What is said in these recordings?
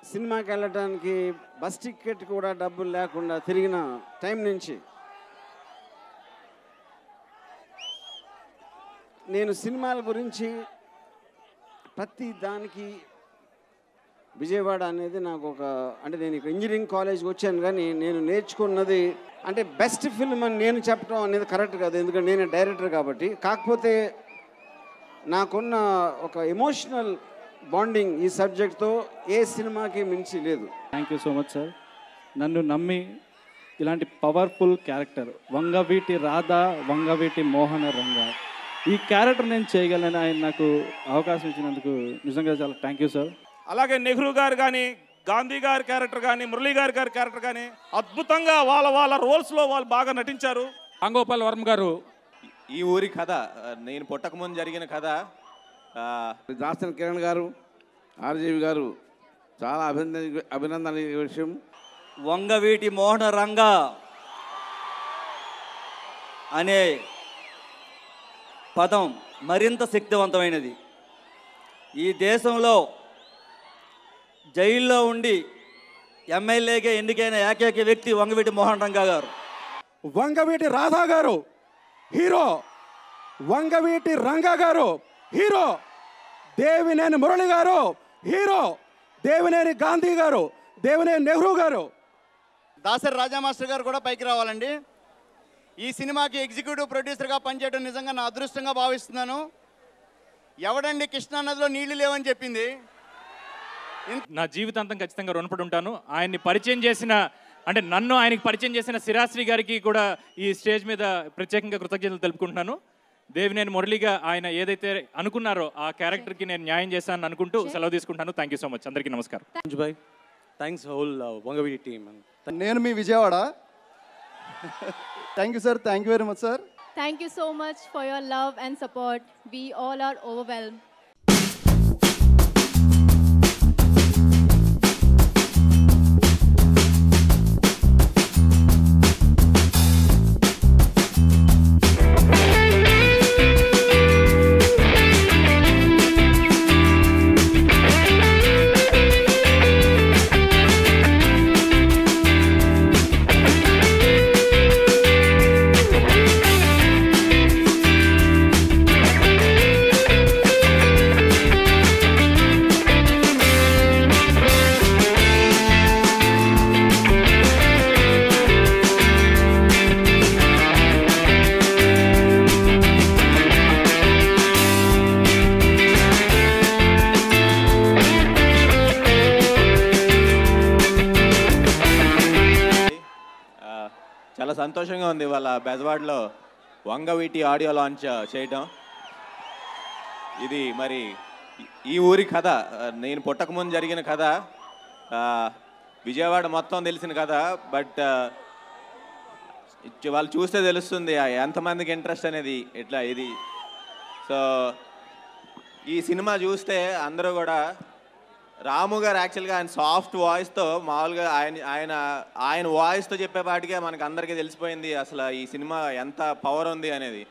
సినిమాకి వెళ్ళడానికి bus ticket కూడా డబ్బులు లేకుండా తిరిగిన టైం నుంచి నేను సినిమాల గురించి ప్రతి దానికి విజయవాడ అనేది నాకు ఒక అంటే నేను ఇక్కడ ఇంజనీరింగ్ కాలేజ్కి వచ్చాను కానీ నేను నేర్చుకున్నది అంటే బెస్ట్ ఫిల్మ్ అని నేను చెప్పడం అనేది కరెక్ట్ కాదు, ఎందుకంటే నేను డైరెక్టర్ కాబట్టి. కాకపోతే నాకున్న ఒక ఎమోషనల్ బాండింగ్ ఈ సబ్జెక్ట్తో ఏ సినిమాకి మించి లేదు. Thank you so much sir. నన్ను నమ్మి ఇలాంటి పవర్ఫుల్ క్యారెక్టర్ వంగవీటి రాధా, వంగవీటి మోహన రంగ, ఈ క్యారెక్టర్ నేను చేయగలను ఆయన నాకు అవకాశం ఇచ్చినందుకు నిజంగా చాలా థ్యాంక్ యూ సార్. అలాగే నెహ్రూ గారు కానీ, గాంధీ గారి క్యారెక్టర్ కానీ, మురళీ గారి క్యారెక్టర్ కానీ అద్భుతంగా వాళ్ళ రోల్స్లో వాళ్ళు బాగా నటించారు. రాంగోపాల్ వర్మ గారు, ఈ ఊరి కథ నేను పుట్టకముందు జరిగిన కథ. దాసరి కిరణ్ గారు, ఆర్జీవి గారు చాలా అభినందన విషయం. వంగవీటి మోహన రంగ అనే పదం మరింత శక్తివంతమైనది. ఈ దేశంలో జైల్లో ఉండి ఎమ్మెల్యేగా ఎన్నికైన ఏకైక వ్యక్తి వంగవీటి మోహన రంగ గారు. వంగవీటి రాధా గారు హీరో, వంగవీటి రంగ గారు హీరో, దేవినేని మురళి గారు హీరో, దేవినేని గాంధీ గారు, దేవినేని నెహ్రూ గారు. దాసరి రాజా మాస్టర్ గారు కూడా పైకి రావాలండి. ఈ సినిమాకి ఎగ్జిక్యూటివ్ ప్రొడ్యూసర్గా పనిచేయడం నిజంగా నా అదృష్టంగా భావిస్తున్నాను. ఎవడండి కృష్ణానదిలో నీళ్లు లేవని చెప్పింది? నా జీవితాంతం ఖచ్చితంగా రుణపడి ఉంటాను. ఆయన్ని పరిచయం చేసిన అంటే నన్ను ఆయనకి పరిచయం చేసిన సిరాశ్రీ గారికి కూడా ఈ స్టేజ్ మీద ప్రత్యేకంగా కృతజ్ఞతలు తెలుపుకుంటున్నాను. దేవినేని మురళిగా ఆయన ఏదైతే అనుకున్నారో ఆ క్యారెక్టర్కి నేను న్యాయం చేశాను అనుకుంటూ సెలవు తీసుకుంటాను. Thank you so much. అందరికీ నమస్కారం. Thanks whole Vangaveeti team. నేను మీ Vijayawada. Thank you sir, thank you very much sir. Thank you so much for your love and support. We all are overwhelmed. చాలా సంతోషంగా ఉంది వాళ్ళ బెజవాడలో వంగవీటి ఆడియో లాంచ్ చేయటం. ఇది మరి ఈ ఊరి కథ నేను పుట్టకముందు జరిగిన కథ, విజయవాడ మొత్తం తెలిసిన కథ. బట్ వాళ్ళు చూస్తే తెలుస్తుంది ఎంతమందికి ఇంట్రెస్ట్ అనేది ఎట్లా ఇది. సో ఈ సినిమా చూస్తే అందరూ కూడా రాము గారు యాక్చువల్గా ఆయన సాఫ్ట్ వాయిస్తో మామూలుగా ఆయన వాయిస్తో చెప్పేపాటికే మనకు అందరికీ తెలిసిపోయింది అసలు ఈ సినిమా ఎంత పవర్ ఉంది అనేది.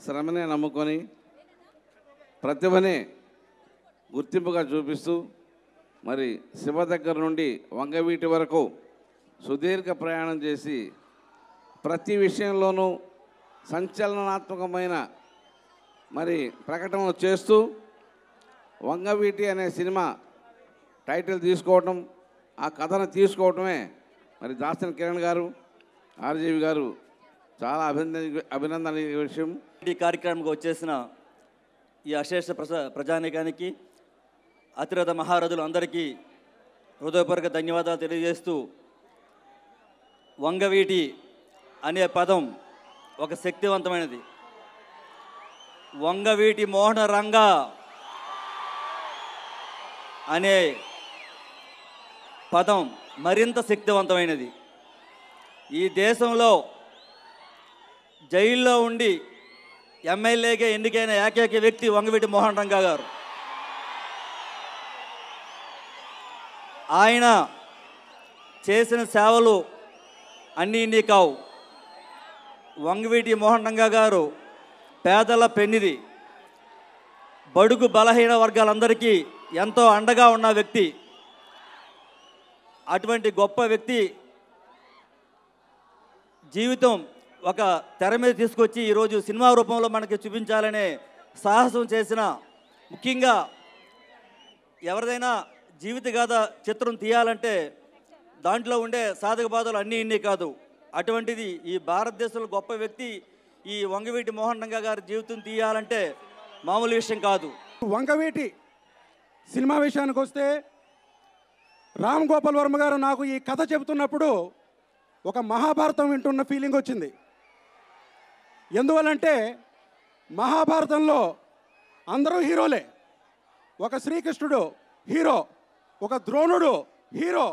శ్రమనే నమ్ముకొని ప్రతిభని గుర్తింపుగా చూపిస్తూ మరి శివ దగ్గర నుండి వంగవీటి వరకు సుదీర్ఘ ప్రయాణం చేసి ప్రతి విషయంలోనూ సంచలనాత్మకమైన మరి ప్రకటనలు చేస్తూ వంగవీటి అనే సినిమా టైటిల్ తీసుకోవటం, ఆ కథను తీసుకోవటమే మరి దాసరి కిరణ్ గారు, ఆర్జీవి గారు చాలా అభినందన విషయం. ఈ కార్యక్రమంకి వచ్చేసిన ఈ అశేష ప్రజానీకానికి, అతిరథ మహారథులు అందరికీ హృదయపూర్వక ధన్యవాదాలు తెలియజేస్తూ, వంగవీటి అనే పదం ఒక శక్తివంతమైనది. వంగవీటి మోహన రంగ అనే పదం మరింత శక్తివంతమైనది. ఈ దేశంలో జైల్లో ఉండి ఎమ్మెల్యేగా ఎన్నికైన ఏకైక వ్యక్తి వంగవీటి మోహన రంగ గారు. ఆయన చేసిన సేవలు అన్నీ ఇన్ని కావు. వంగవీటి మోహన రంగ గారు పేదల పెన్నిది, బడుగు బలహీన వర్గాలందరికీ ఎంతో అండగా ఉన్న వ్యక్తి, అటువంటి గొప్ప వ్యక్తి జీవితం ఒక తెర మీద తీసుకొచ్చి ఈరోజు సినిమా రూపంలో మనకి చూపించాలనే సాహసం చేసిన, ముఖ్యంగా ఎవరిదైనా జీవిత గాథ చిత్రం తీయాలంటే దాంట్లో ఉండే సాధక బాధలు అన్నీ ఇన్ని కాదు. అటువంటిది ఈ భారతదేశంలో గొప్ప వ్యక్తి ఈ వంగవీటి మోహన్ రంగా గారి జీవితం తీయాలంటే మామూలు విషయం కాదు. వంగవీటి సినిమా విషయానికి వస్తే రామ్ గోపాల్ వర్మ గారు నాకు ఈ కథ చెబుతున్నప్పుడు ఒక మహాభారతం వింటున్న ఫీలింగ్ వచ్చింది. ఎందువల్లంటే మహాభారతంలో అందరూ హీరోలే. ఒక శ్రీకృష్ణుడు హీరో, ఒక ద్రోణుడు హీరో,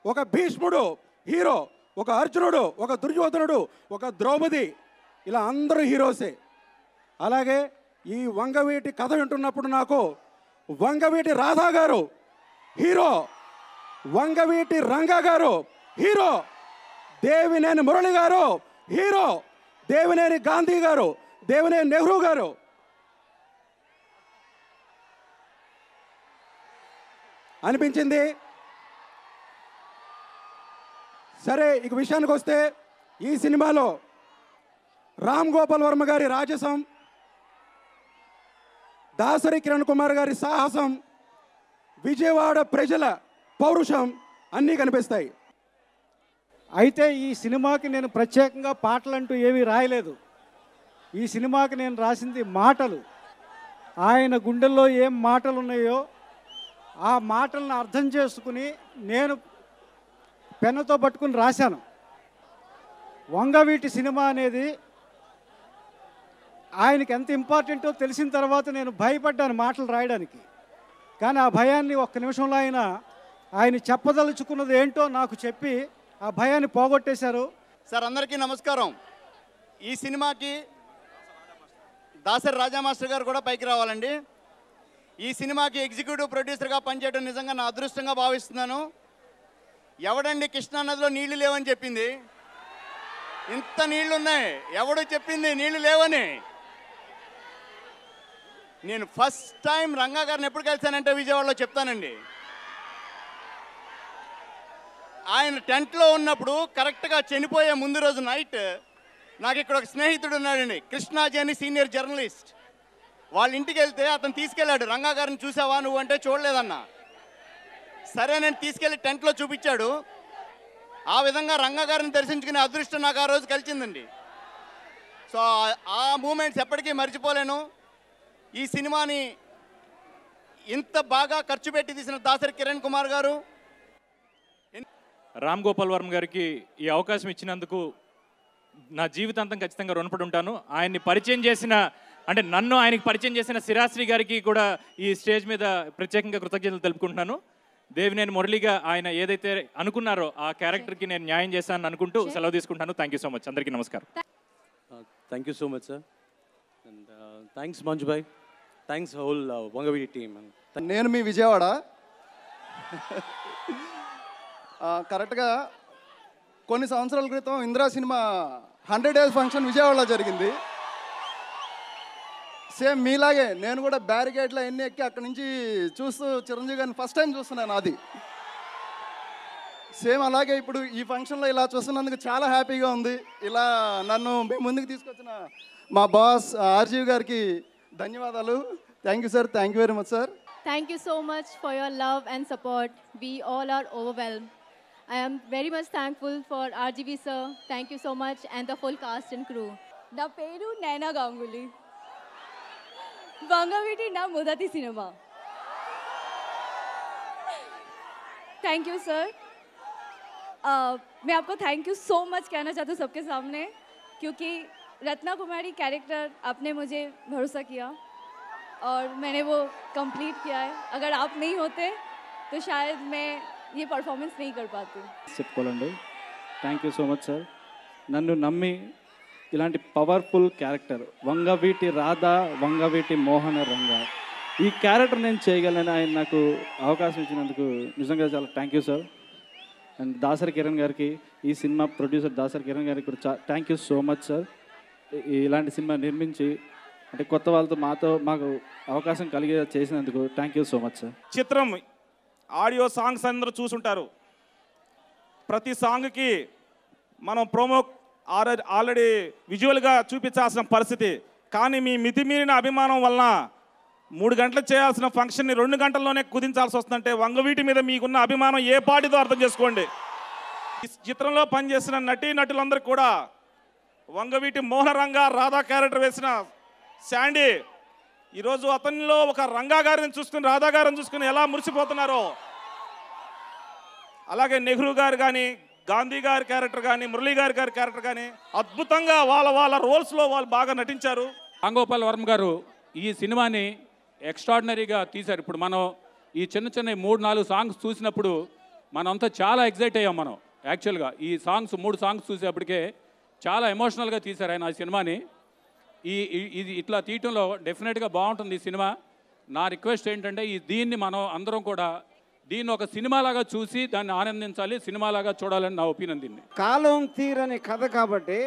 ఒక భీష్ముడు హీరో, ఒక అర్జునుడు, ఒక దుర్యోధనుడు, ఒక ద్రౌపది, ఇలా అందరూ హీరోసే. అలాగే ఈ వంగవీటి కథ వింటున్నప్పుడు నాకు వంగవీటి రాధా గారు హీరో, వంగవీటి రంగా గారు హీరో, దేవినేని మురళి గారు హీరో, దేవినేని గాంధీ గారు, దేవినేని నెహ్రూ గారు అనిపించింది. సరే, ఇక విషయానికి వస్తే ఈ సినిమాలో రామ్ గోపాల్ వర్మ గారి రాజసం, దాసరి కిరణ్ కుమార్ గారి సాహసం, విజయవాడ ప్రజల పౌరుషం అన్నీ కనిపిస్తాయి. అయితే ఈ సినిమాకి నేను ప్రత్యేకంగా పాటలంటూ ఏమీ రాయలేదు. ఈ సినిమాకి నేను రాసింది మాటలు. ఆయన గుండెల్లో ఏం మాటలు ఉన్నాయో ఆ మాటలను అర్థం చేసుకుని నేను పెన్నుతో పట్టుకుని రాశాను. వంగవీటి సినిమా అనేది ఆయనకి ఎంత ఇంపార్టెంటో తెలిసిన తర్వాత నేను భయపడ్డాను మాటలు రాయడానికి. కానీ ఆ భయాన్ని ఒక్క నిమిషంలో ఆయన చెప్పదలుచుకున్నది ఏంటో నాకు చెప్పి ఆ భయాన్ని పోగొట్టేశారు. సార్, అందరికీ నమస్కారం. ఈ సినిమాకి దాసరి రాజా మాస్టర్ గారు కూడా పైకి రావాలండి. ఈ సినిమాకి ఎగ్జిక్యూటివ్ ప్రొడ్యూసర్గా పనిచేయడం నిజంగా నా అదృష్టంగా భావిస్తున్నాను. ఎవడండి కృష్ణానదిలో నీళ్లు లేవని చెప్పింది? ఇంత నీళ్లు ఉన్నాయి, ఎవడు చెప్పింది నీళ్లు లేవని? నేను ఫస్ట్ టైం రంగా గారిని ఎప్పుడు కలిశానంటే విజయవాడలో చెప్తానండి. ఆయన టెంట్లో ఉన్నప్పుడు కరెక్ట్గా చనిపోయే ముందు రోజు నైట్ నాకు ఇక్కడ ఒక స్నేహితుడు ఉన్నాడండి, కృష్ణాజీ అని సీనియర్ జర్నలిస్ట్. వాళ్ళ ఇంటికి వెళ్తే అతను తీసుకెళ్ళాడు. రంగా గారిని చూసావా నువ్వు అంటే చూడలేదన్నా. సరే, నేను తీసుకెళ్ళి టెంట్లో చూపించాడు. ఆ విధంగా రంగా గారిని దర్శించుకునే అదృష్టం నాకు ఆ రోజు కలిసిందండి. సో ఆ మూమెంట్స్ ఎప్పటికీ మర్చిపోలేను. ఈ సినిమాని ఇంత బాగా ఖర్చు పెట్టి తీసిన దాసరి కిరణ్ కుమార్ గారు, రామ్ గోపాల్ వర్మ గారికి ఈ అవకాశం ఇచ్చినందుకు నా జీవితాంతం ఖచ్చితంగా రుణపడి ఉంటాను. ఆయన్ని పరిచయం చేసిన, అంటే నన్ను ఆయనకి పరిచయం చేసిన సిరాశ్రీ గారికి కూడా ఈ స్టేజ్ మీద ప్రత్యేకంగా కృతజ్ఞతలు తెలుపుకుంటున్నాను. దేవినేని మురళిగా ఆయన ఏదైతే అనుకున్నారో ఆ క్యారెక్టర్కి నేను న్యాయం చేశానని అనుకుంటూ సెలవు తీసుకుంటాను. Thank you so much. అందరికీ నమస్కారం. Thank you so much, sir. And thanks, Manju bhai. Thanks, whole Wangaviti team. నేను మీ విజయవాడ కరెక్ట్గా కొన్ని సంవత్సరాల క్రితం ఇందిరా సినిమా 100 days ఫంక్షన్ విజయవాడలో జరిగింది. సేమ్ మీలాగే నేను కూడా బ్యారికేడ్లో ఎన్ని ఎక్కి అక్కడి నుంచి చూస్తూ చిరంజీవి గారిని ఫస్ట్ టైం చూస్తున్నాను. అది సేమ్ అలాగే ఇప్పుడు ఈ ఫంక్షన్లో ఇలా చూస్తున్నందుకు చాలా హ్యాపీగా ఉంది. ఇలా నన్ను మీ ముందుకు తీసుకొచ్చిన మా బాస్ ఆర్జీవి గారికి ధన్యవాదాలు. Thank you sir. Thank you very much sir. Thank you so much for your love and support. We all are overwhelmed. I am very much thankful for RGV sir. Thank you so much, and the full cast and crew. నా పేరు నైనా గంగూలీ. వంగవీటి నా మొదటి cinema. Thank you sir. मैं आपको thank you so much कहना चाहती हूँ सबके सामने, क्योंकि रत्ना कुमारी कैरेक्टर आपने मुझे भरोसा किया और मैंने वो कंप्लीट किया है. अगर आप नहीं होते तो शायद मैं ये परफॉर्मेंस नहीं कर पाती. చెప్పుకోవాలండి. Thank you so much sir. నన్ను నమ్మి ఇలాంటి పవర్ఫుల్ క్యారెక్టర్ వంగవీటి రాధా, వంగవీటి మోహన రంగా, ఈ క్యారెక్టర్ నేను చేయగలను ఆయన నాకు అవకాశం ఇచ్చినందుకు నిజంగా చాలా thank you sir. And Dasari Kiran గారికి, ఈ సినిమా ప్రొడ్యూసర్ దాసరి కిరణ్ గారికి కూడా thank you so much sir. ఇలాంటి సినిమా నిర్మించి అంటే కొత్త వాళ్ళతో మాకు అవకాశం కలిగే చేసినందుకు thank you so much sir. చిత్రం ఆడియో సాంగ్స్ అందరూ చూసుంటారు. ప్రతి సాంగ్కి మనం ప్రోమో ఆల్రెడీ విజువల్గా చూపించాల్సిన పరిస్థితి. కానీ మీ మితిమీరిన అభిమానం వలన 3 గంటలు చేయాల్సిన ఫంక్షన్ని 2 గంటల్లోనే కుదించాల్సి వస్తుందంటే వంగవీటి మీద మీకున్న అభిమానం ఏ పాటిదో అర్థం చేసుకోండి. ఈ చిత్రంలో పనిచేసిన నటీనటులందరూ కూడా వంగవీటి మోహనరంగ రాధా క్యారెక్టర్ వేసిన శాండీ ఈరోజు అతనిలో ఒక రంగా గారిని చూసుకుని రాధా గారిని చూసుకుని ఎలా మురిసిపోతున్నారో, అలాగే నెహ్రూ గారు కానీ గాంధీ గారి క్యారెక్టర్ కానీ మురళీ గారి క్యారెక్టర్ కానీ అద్భుతంగా వాళ్ళ రోల్స్లో వాళ్ళు బాగా నటించారు. రామ్ గోపాల్ వర్మ గారు ఈ సినిమాని ఎక్స్ట్రాడినరీగా తీశారు. ఇప్పుడు మనం ఈ చిన్న 3-4 సాంగ్స్ చూసినప్పుడు మనంతా చాలా ఎగ్జైట్ అయ్యాం. మనం యాక్చువల్గా ఈ సాంగ్స్ 3 సాంగ్స్ చూసేప్పటికే చాలా ఎమోషనల్గా తీశారు ఆయన ఆ సినిమాని. ఇది ఇట్లా తీయటంలో డెఫినెట్గా బాగుంటుంది ఈ సినిమా. నా రిక్వెస్ట్ ఏంటంటే దీన్ని మనం అందరం కూడా దీన్ని ఒక సినిమాలాగా చూసి దాన్ని ఆనందించాలి, సినిమాలాగా చూడాలని నా ఒపీనియన్. దీన్ని కాలం తీరని కథ కాబట్టి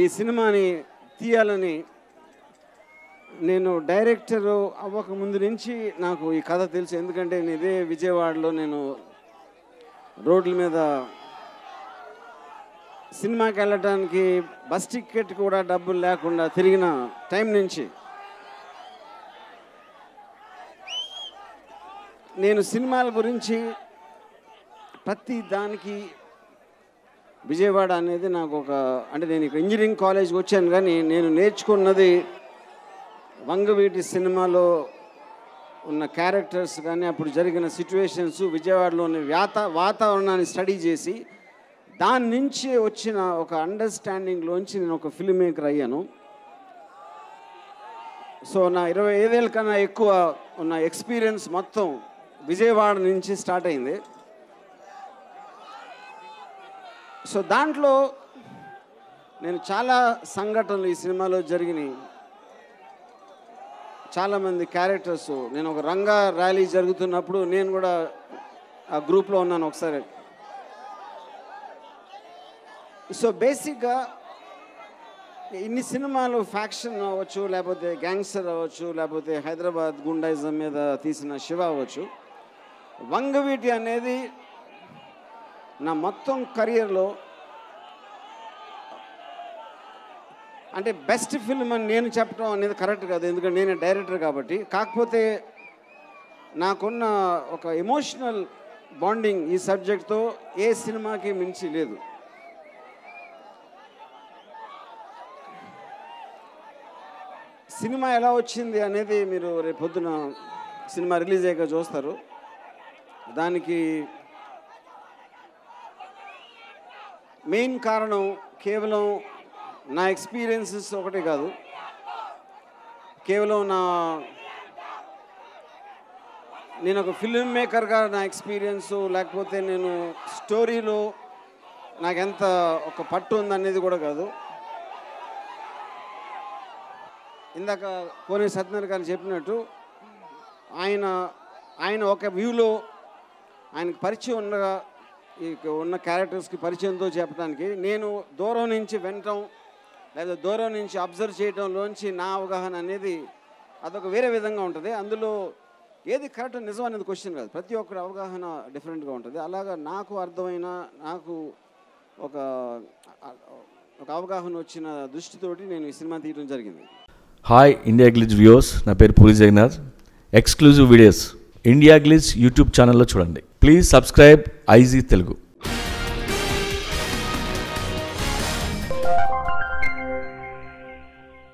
ఈ సినిమాని తీయాలని నేను డైరెక్టర్ అవ్వక ముందు నుంచి నాకు ఈ కథ తెలుసు. ఎందుకంటే నేను ఇదే విజయవాడలో నేను రోడ్ల మీద సినిమాకి వెళ్ళడానికి బస్ టికెట్ కూడా డబ్బులు లేకుండా తిరిగిన టైం నుంచి నేను సినిమాల గురించి ప్రతి దానికి విజయవాడ అనేది నాకు ఒక అంటే నేను ఇక్కడ ఇంజనీరింగ్ కాలేజ్కి వచ్చాను కానీ నేను నేర్చుకున్నది వంగవీటి సినిమాలో ఉన్న క్యారెక్టర్స్ కానీ అప్పుడు జరిగిన సిచ్యువేషన్స్ విజయవాడలో ఉన్న వాతావరణాన్ని స్టడీ చేసి దాని నుంచి వచ్చిన ఒక అండర్స్టాండింగ్లోంచి నేను ఒక ఫిల్మ్ మేకర్ అయ్యాను. సో నా 25 ఏళ్ళ కన్నా ఎక్కువ ఉన్న ఎక్స్పీరియన్స్ మొత్తం విజయవాడ నుంచి స్టార్ట్ అయింది. సో దాంట్లో నేను చాలా సంఘటనలు ఈ సినిమాలో జరిగినాయి. చాలామంది క్యారెక్టర్స్ నేను ఒక రంగా ర్యాలీ జరుగుతున్నప్పుడు నేను కూడా ఆ గ్రూప్లో ఉన్నాను ఒకసారి. సో బేసిక్గా ఇన్ని సినిమాలు ఫ్యాక్షన్ అవ్వచ్చు, లేకపోతే గ్యాంగ్స్టర్ అవ్వచ్చు, లేకపోతే హైదరాబాద్ గుండాయిజం మీద తీసిన శివ అవ్వచ్చు, వంగవీటి అనేది నా మొత్తం కెరియర్లో అంటే బెస్ట్ ఫిల్మ్ అని నేను చెప్పడం అనేది కరెక్ట్ కాదు, ఎందుకంటే నేనే డైరెక్టర్ కాబట్టి. కాకపోతే నాకున్న ఒక ఎమోషనల్ బాండింగ్ ఈ సబ్జెక్ట్తో ఏ సినిమాకి మించి లేదు. సినిమా ఎలా వచ్చింది అనేది మీరు రేపు పొద్దున సినిమా రిలీజ్ అయ్యాక చూస్తారు. దానికి మెయిన్ కారణం కేవలం నా ఎక్స్పీరియన్సెస్ ఒకటే కాదు, కేవలం నేను ఒక ఫిల్మ్ మేకర్గా నా ఎక్స్పీరియన్సు, లేకపోతే నేను స్టోరీలో నాకెంత ఒక పట్టు ఉందనేది కూడా కాదు. ఇందాక కోనే సత్యనారాయణ గారు చెప్పినట్టు ఆయన ఒక వ్యూలో ఆయనకు పరిచయం ఉండగా ఉన్న క్యారెక్టర్స్కి పరిచయంతో చెప్పడానికి నేను దూరం నుంచి వినటం లేదా దూరం నుంచి అబ్జర్వ్ చేయడంలోంచి నా అవగాహన అనేది అదొక వేరే విధంగా ఉంటుంది. అందులో ఏది కరెక్ట్ నిజం అనేది క్వశ్చన్ కాదు, ప్రతి ఒక్కరి అవగాహన డిఫరెంట్గా ఉంటుంది. అలాగా నాకు అర్థమైన నాకు ఒక అవగాహన వచ్చిన దృష్టితోటి నేను ఈ సినిమా తీయడం జరిగింది. హాయ్ ఇండియా గ్లిజ్ వ్యూవర్స్, నా పేరు Puri Jagannadh. Exclusive videos India Glitz YouTube ఛానల్లో చూడండి. Please subscribe IG Telugu.